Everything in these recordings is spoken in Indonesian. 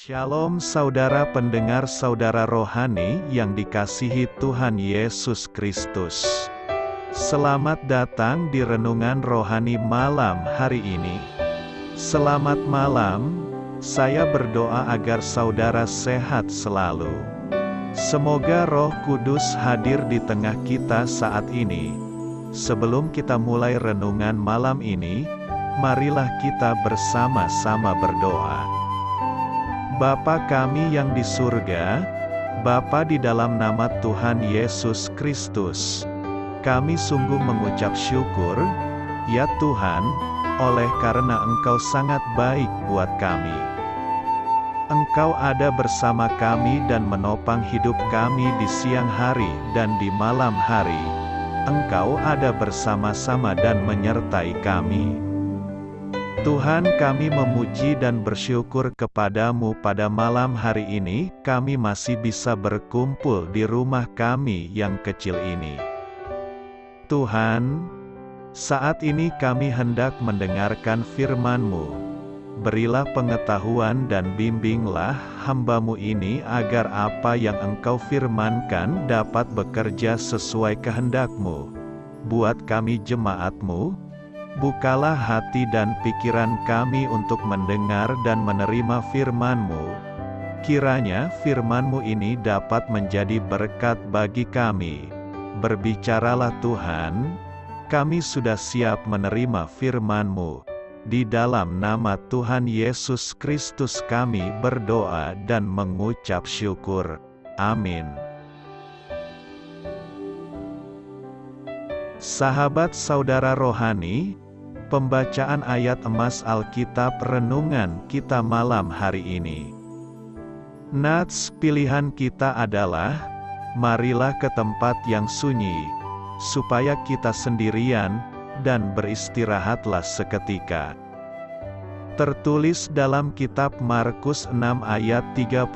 Shalom saudara pendengar saudara rohani yang dikasihi Tuhan Yesus Kristus. Selamat datang di renungan rohani malam hari ini. Selamat malam, saya berdoa agar saudara sehat selalu. Semoga Roh Kudus hadir di tengah kita saat ini. Sebelum kita mulai renungan malam ini, marilah kita bersama-sama berdoa. Bapa kami yang di surga, Bapa di dalam nama Tuhan Yesus Kristus, kami sungguh mengucap syukur, ya Tuhan, oleh karena Engkau sangat baik buat kami. Engkau ada bersama kami dan menopang hidup kami di siang hari dan di malam hari. Engkau ada bersama-sama dan menyertai kami. Tuhan, kami memuji dan bersyukur kepadamu pada malam hari ini, kami masih bisa berkumpul di rumah kami yang kecil ini. Tuhan, saat ini kami hendak mendengarkan firman-Mu. Berilah pengetahuan dan bimbinglah hamba-Mu ini agar apa yang Engkau firmankan dapat bekerja sesuai kehendak-Mu. Buat kami jemaat-Mu, bukalah hati dan pikiran kami untuk mendengar dan menerima firman-Mu. Kiranya firman-Mu ini dapat menjadi berkat bagi kami. Berbicaralah Tuhan, kami sudah siap menerima firman-Mu. Di dalam nama Tuhan Yesus Kristus kami berdoa dan mengucap syukur. Amin. Sahabat saudara rohani, pembacaan ayat emas Alkitab renungan kita malam hari ini. Nats pilihan kita adalah, marilah ke tempat yang sunyi, supaya kita sendirian, dan beristirahatlah seketika. Tertulis dalam kitab Markus 6 ayat 31.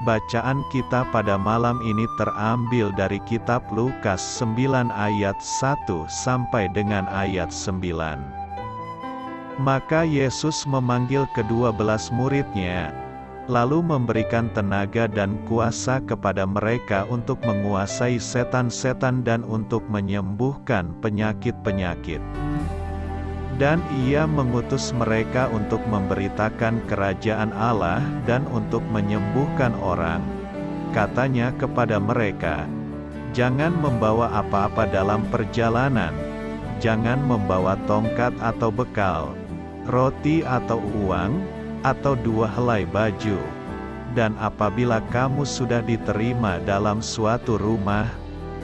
Bacaan kita pada malam ini terambil dari kitab Lukas 9 ayat 1 sampai dengan ayat 9. Maka Yesus memanggil ke-12 muridnya, lalu memberikan tenaga dan kuasa kepada mereka untuk menguasai setan-setan dan untuk menyembuhkan penyakit-penyakit. Dan ia mengutus mereka untuk memberitakan kerajaan Allah dan untuk menyembuhkan orang. Katanya kepada mereka, jangan membawa apa-apa dalam perjalanan, jangan membawa tongkat atau bekal, roti atau uang, atau 2 helai baju. Dan apabila kamu sudah diterima dalam suatu rumah,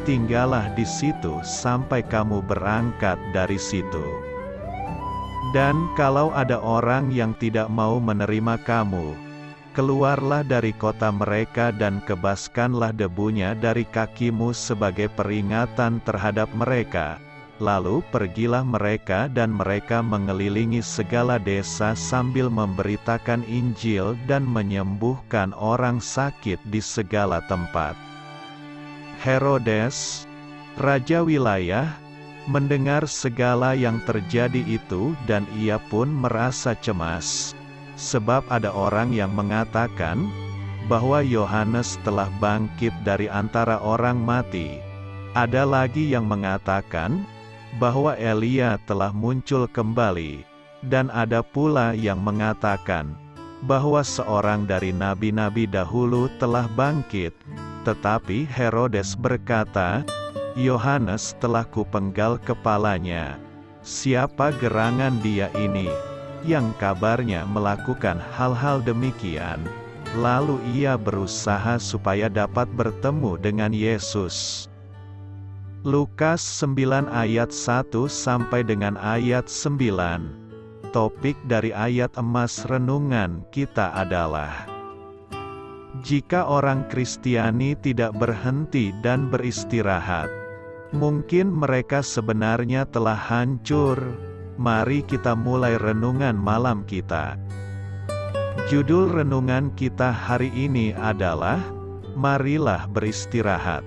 tinggallah di situ sampai kamu berangkat dari situ. Dan kalau ada orang yang tidak mau menerima kamu, keluarlah dari kota mereka dan kebaskanlah debunya dari kakimu sebagai peringatan terhadap mereka. Lalu pergilah mereka dan mereka mengelilingi segala desa sambil memberitakan Injil dan menyembuhkan orang sakit di segala tempat. Herodes, raja wilayah, mendengar segala yang terjadi itu dan ia pun merasa cemas, sebab ada orang yang mengatakan bahwa Yohanes telah bangkit dari antara orang mati. Ada lagi yang mengatakan bahwa Elia telah muncul kembali, dan ada pula yang mengatakan bahwa seorang dari nabi-nabi dahulu telah bangkit. Tetapi Herodes berkata, Yohanes telah kupenggal kepalanya. Siapa gerangan dia ini, yang kabarnya melakukan hal-hal demikian? Lalu ia berusaha supaya dapat bertemu dengan Yesus. Lukas 9 ayat 1 sampai dengan ayat 9. Topik dari ayat emas renungan kita adalah, jika orang Kristiani tidak berhenti dan beristirahat, mungkin mereka sebenarnya telah hancur. Mari kita mulai renungan malam kita. Judul renungan kita hari ini adalah, marilah beristirahat.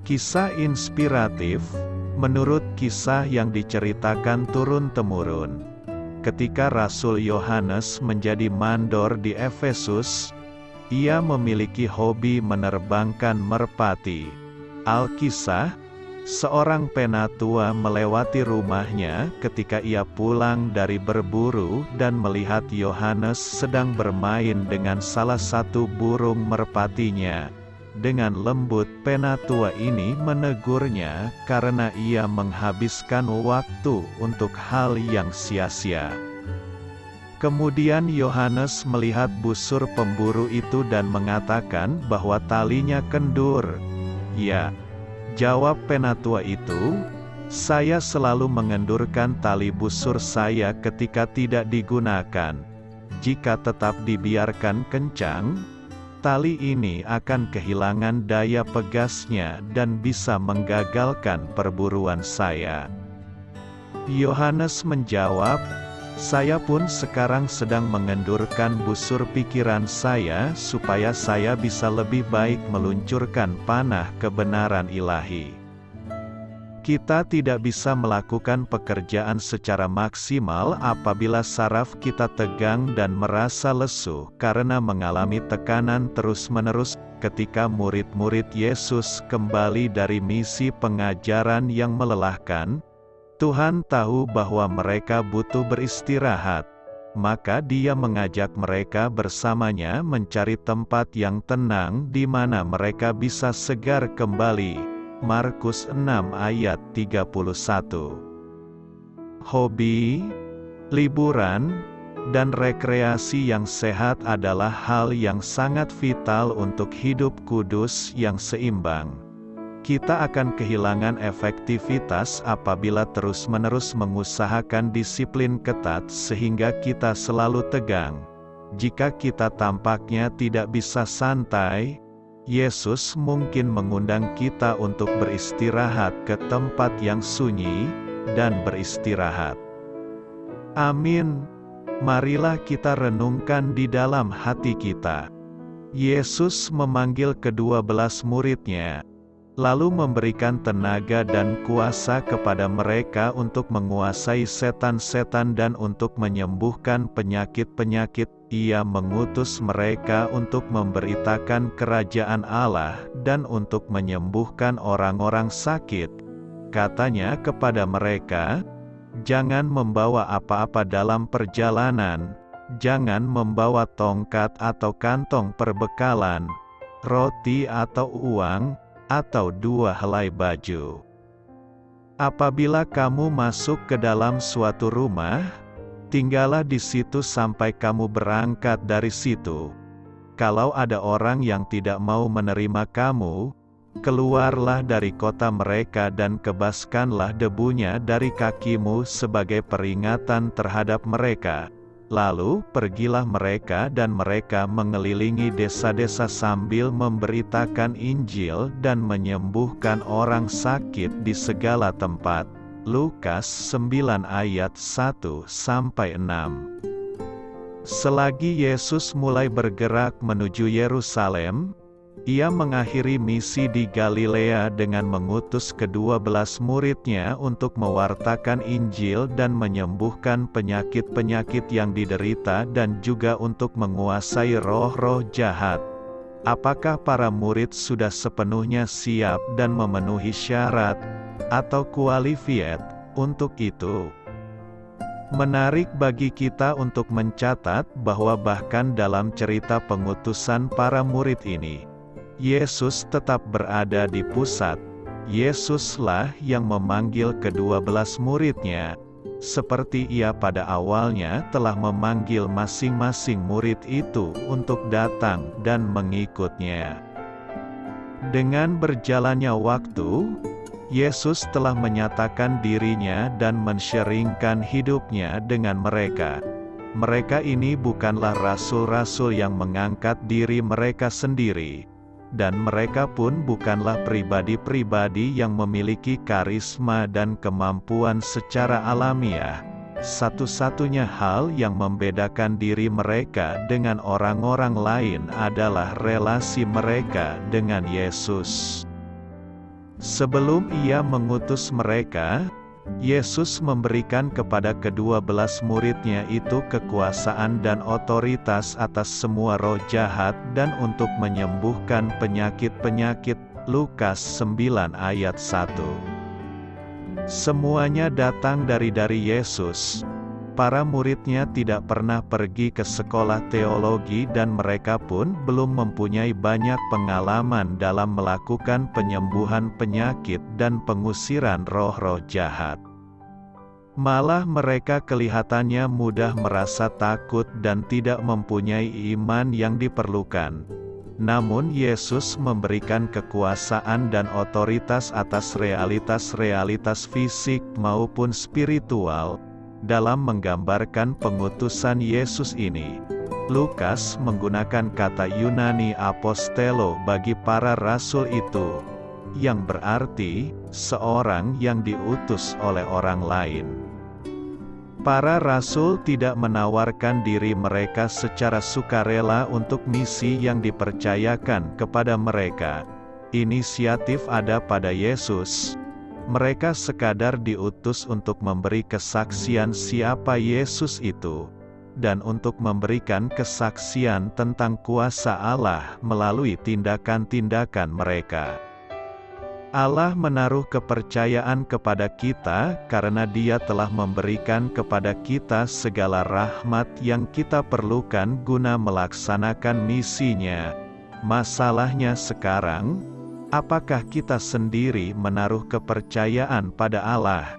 Kisah inspiratif, menurut kisah yang diceritakan turun-temurun. ketika Rasul Yohanes menjadi mandor di Efesus, ia memiliki hobi menerbangkan merpati. Alkisah, seorang penatua melewati rumahnya ketika ia pulang dari berburu dan melihat Yohanes sedang bermain dengan salah satu burung merpatinya. Dengan lembut penatua ini menegurnya karena ia menghabiskan waktu untuk hal yang sia-sia. Kemudian Yohanes melihat busur pemburu itu dan mengatakan bahwa talinya kendur. "Ya," jawab penatua itu, "saya selalu mengendurkan tali busur saya ketika tidak digunakan. Jika tetap dibiarkan kencang, tali ini akan kehilangan daya pegasnya dan bisa menggagalkan perburuan saya." Yohanes menjawab, "Saya pun sekarang sedang mengendurkan busur pikiran saya supaya saya bisa lebih baik meluncurkan panah kebenaran ilahi." Kita tidak bisa melakukan pekerjaan secara maksimal apabila saraf kita tegang dan merasa lesu karena mengalami tekanan terus-menerus. Ketika murid-murid Yesus kembali dari misi pengajaran yang melelahkan, Tuhan tahu bahwa mereka butuh beristirahat. Maka Dia mengajak mereka bersamanya mencari tempat yang tenang di mana mereka bisa segar kembali. Markus 6 ayat 31. Hobi, liburan, dan rekreasi yang sehat adalah hal yang sangat vital untuk hidup kudus yang seimbang. Kita akan kehilangan efektivitas apabila terus-menerus mengusahakan disiplin ketat sehingga kita selalu tegang. Jika kita tampaknya tidak bisa santai, Yesus mungkin mengundang kita untuk beristirahat ke tempat yang sunyi, dan beristirahat. Amin. Marilah kita renungkan di dalam hati kita. Yesus memanggil ke-12 murid-Nya, lalu memberikan tenaga dan kuasa kepada mereka untuk menguasai setan-setan dan untuk menyembuhkan penyakit-penyakit. Ia mengutus mereka untuk memberitakan kerajaan Allah dan untuk menyembuhkan orang-orang sakit. Katanya kepada mereka, "Jangan membawa apa-apa dalam perjalanan, jangan membawa tongkat atau kantong perbekalan, roti atau uang, atau 2 helai baju. Apabila kamu masuk ke dalam suatu rumah, tinggallah di situ sampai kamu berangkat dari situ. Kalau ada orang yang tidak mau menerima kamu, keluarlah dari kota mereka dan kebaskanlah debunya dari kakimu sebagai peringatan terhadap mereka. Lalu pergilah mereka dan mereka mengelilingi desa-desa sambil memberitakan Injil dan menyembuhkan orang sakit di segala tempat." Lukas 9 ayat 1-6. Selagi Yesus mulai bergerak menuju Yerusalem, Ia mengakhiri misi di Galilea dengan mengutus ke-12 murid-Nya untuk mewartakan Injil dan menyembuhkan penyakit-penyakit yang diderita dan juga untuk menguasai roh-roh jahat. Apakah para murid sudah sepenuhnya siap dan memenuhi syarat atau qualified untuk itu? Menarik bagi kita untuk mencatat bahwa bahkan dalam cerita pengutusan para murid ini, Yesus tetap berada di pusat. Yesuslah yang memanggil ke-12 murid-Nya, seperti Ia pada awalnya telah memanggil masing-masing murid itu untuk datang dan mengikut-Nya. Dengan berjalannya waktu, Yesus telah menyatakan diri-Nya dan men-sharingkan hidup-Nya dengan mereka. Mereka ini bukanlah rasul-rasul yang mengangkat diri mereka sendiri, dan mereka pun bukanlah pribadi-pribadi yang memiliki karisma dan kemampuan secara alamiah. Satu-satunya hal yang membedakan diri mereka dengan orang-orang lain adalah relasi mereka dengan Yesus. Sebelum Ia mengutus mereka, Yesus memberikan kepada ke-12 murid-Nya itu kekuasaan dan otoritas atas semua roh jahat dan untuk menyembuhkan penyakit-penyakit. Lukas 9 ayat 1. Semuanya datang dari Yesus. Para murid-Nya tidak pernah pergi ke sekolah teologi dan mereka pun belum mempunyai banyak pengalaman dalam melakukan penyembuhan penyakit dan pengusiran roh-roh jahat. Malah mereka kelihatannya mudah merasa takut dan tidak mempunyai iman yang diperlukan. Namun Yesus memberikan kekuasaan dan otoritas atas realitas-realitas fisik maupun spiritual, dalam menggambarkan pengutusan Yesus ini. Lukas menggunakan kata Yunani apostello bagi para rasul itu, yang berarti seorang yang diutus oleh orang lain. Para rasul tidak menawarkan diri mereka secara sukarela untuk misi yang dipercayakan kepada mereka. Inisiatif ada pada Yesus. Mereka sekadar diutus untuk memberi kesaksian siapa Yesus itu, dan untuk memberikan kesaksian tentang kuasa Allah melalui tindakan-tindakan mereka. Allah menaruh kepercayaan kepada kita karena Dia telah memberikan kepada kita segala rahmat yang kita perlukan guna melaksanakan misinya. Masalahnya sekarang, apakah kita sendiri menaruh kepercayaan pada Allah?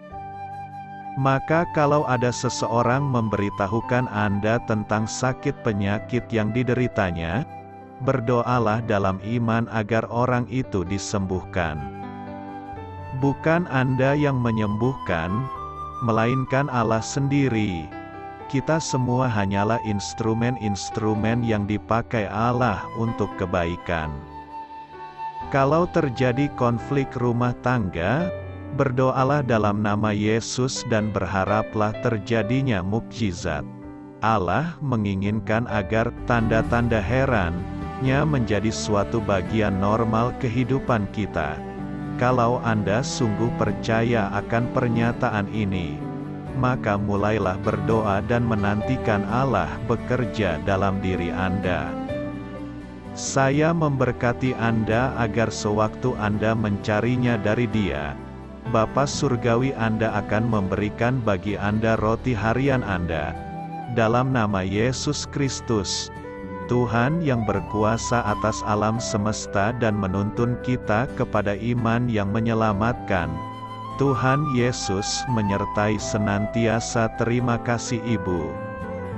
Maka kalau ada seseorang memberitahukan Anda tentang sakit penyakit yang dideritanya, berdoalah dalam iman agar orang itu disembuhkan. Bukan Anda yang menyembuhkan, melainkan Allah sendiri. Kita semua hanyalah instrumen-instrumen yang dipakai Allah untuk kebaikan. Kalau terjadi konflik rumah tangga, berdoalah dalam nama Yesus dan berharaplah terjadinya mukjizat. Allah menginginkan agar tanda-tanda heran-Nya menjadi suatu bagian normal kehidupan kita. Kalau Anda sungguh percaya akan pernyataan ini, maka mulailah berdoa dan menantikan Allah bekerja dalam diri Anda. Saya memberkati Anda agar sewaktu Anda mencarinya dari Dia, Bapa Surgawi Anda akan memberikan bagi Anda roti harian Anda. Dalam nama Yesus Kristus, Tuhan yang berkuasa atas alam semesta dan menuntun kita kepada iman yang menyelamatkan, Tuhan Yesus menyertai senantiasa. Terima kasih Ibu,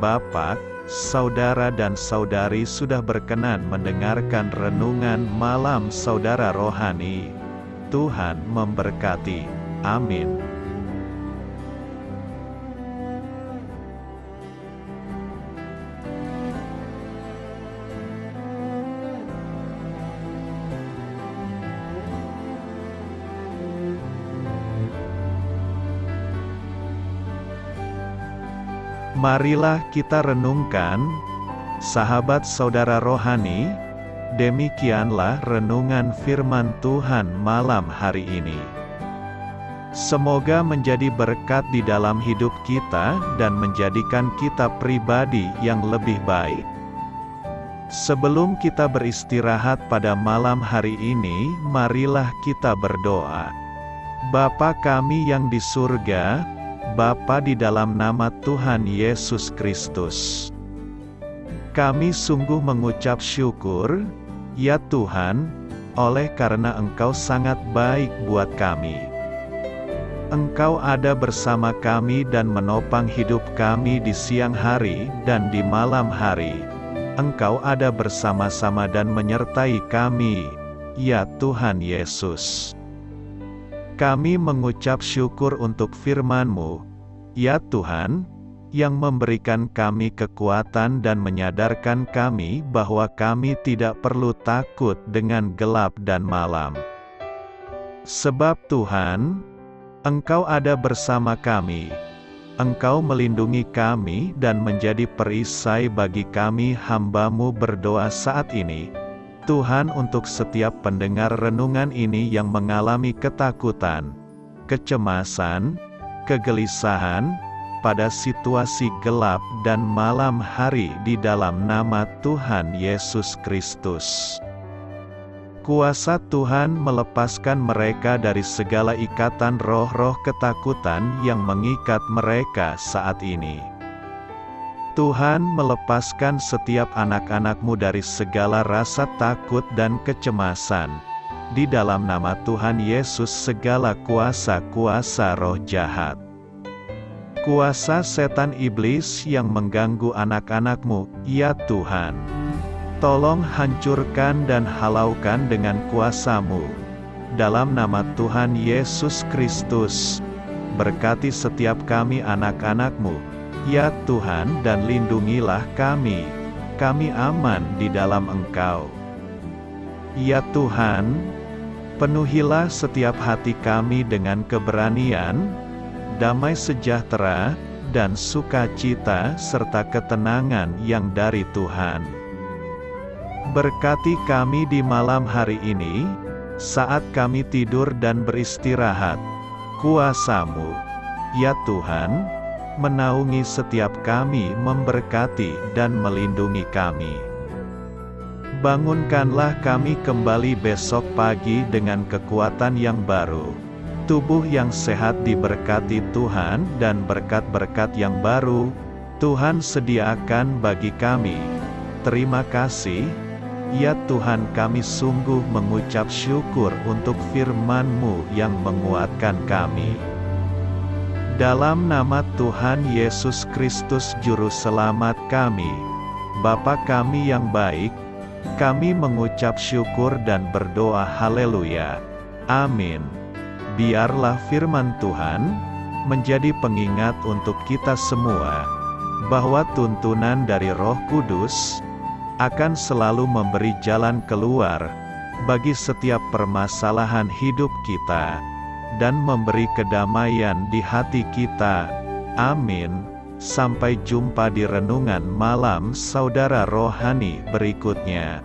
Bapak, Saudara dan saudari sudah berkenan mendengarkan renungan malam saudara rohani. Tuhan memberkati. Amin. Marilah kita renungkan, sahabat saudara rohani, demikianlah renungan firman Tuhan malam hari ini. Semoga menjadi berkat di dalam hidup kita dan menjadikan kita pribadi yang lebih baik. Sebelum kita beristirahat pada malam hari ini, marilah kita berdoa. Bapa kami yang di surga, Bapa di dalam nama Tuhan Yesus Kristus, kami sungguh mengucap syukur, ya Tuhan, oleh karena Engkau sangat baik buat kami. Engkau ada bersama kami dan menopang hidup kami di siang hari dan di malam hari. Engkau ada bersama-sama dan menyertai kami, ya Tuhan Yesus. Kami mengucap syukur untuk firman-Mu, ya Tuhan, yang memberikan kami kekuatan dan menyadarkan kami bahwa kami tidak perlu takut dengan gelap dan malam. Sebab Tuhan, Engkau ada bersama kami. Engkau melindungi kami dan menjadi perisai bagi kami hamba-Mu berdoa saat ini. Tuhan, untuk setiap pendengar renungan ini yang mengalami ketakutan, kecemasan, kegelisahan, pada situasi gelap dan malam hari di dalam nama Tuhan Yesus Kristus. Kuasa Tuhan melepaskan mereka dari segala ikatan roh-roh ketakutan yang mengikat mereka saat ini. Tuhan melepaskan setiap anak-anak-Mu dari segala rasa takut dan kecemasan. Di dalam nama Tuhan Yesus segala kuasa-kuasa roh jahat, kuasa setan iblis yang mengganggu anak-anak-Mu, ya Tuhan, tolong hancurkan dan halaukan dengan kuasa-Mu. Dalam nama Tuhan Yesus Kristus, berkati setiap kami anak-anak-Mu, ya Tuhan, dan lindungilah kami aman di dalam Engkau. Ya Tuhan, penuhilah setiap hati kami dengan keberanian, damai sejahtera, dan sukacita serta ketenangan yang dari Tuhan. Berkati kami di malam hari ini, saat kami tidur dan beristirahat. Kuasa-Mu, ya Tuhan, menaungi setiap kami, memberkati dan melindungi kami. Bangunkanlah kami kembali besok pagi dengan kekuatan yang baru. Tubuh yang sehat diberkati Tuhan, dan berkat-berkat yang baru Tuhan sediakan bagi kami. Terima kasih, ya Tuhan, kami sungguh mengucap syukur untuk firman-Mu yang menguatkan kami. Dalam nama Tuhan Yesus Kristus Juru Selamat kami, Bapa kami yang baik, kami mengucap syukur dan berdoa haleluya. Amin. Biarlah firman Tuhan menjadi pengingat untuk kita semua, bahwa tuntunan dari Roh Kudus akan selalu memberi jalan keluar bagi setiap permasalahan hidup kita, dan memberi kedamaian di hati kita. Amin. Sampai jumpa di renungan malam saudara rohani berikutnya.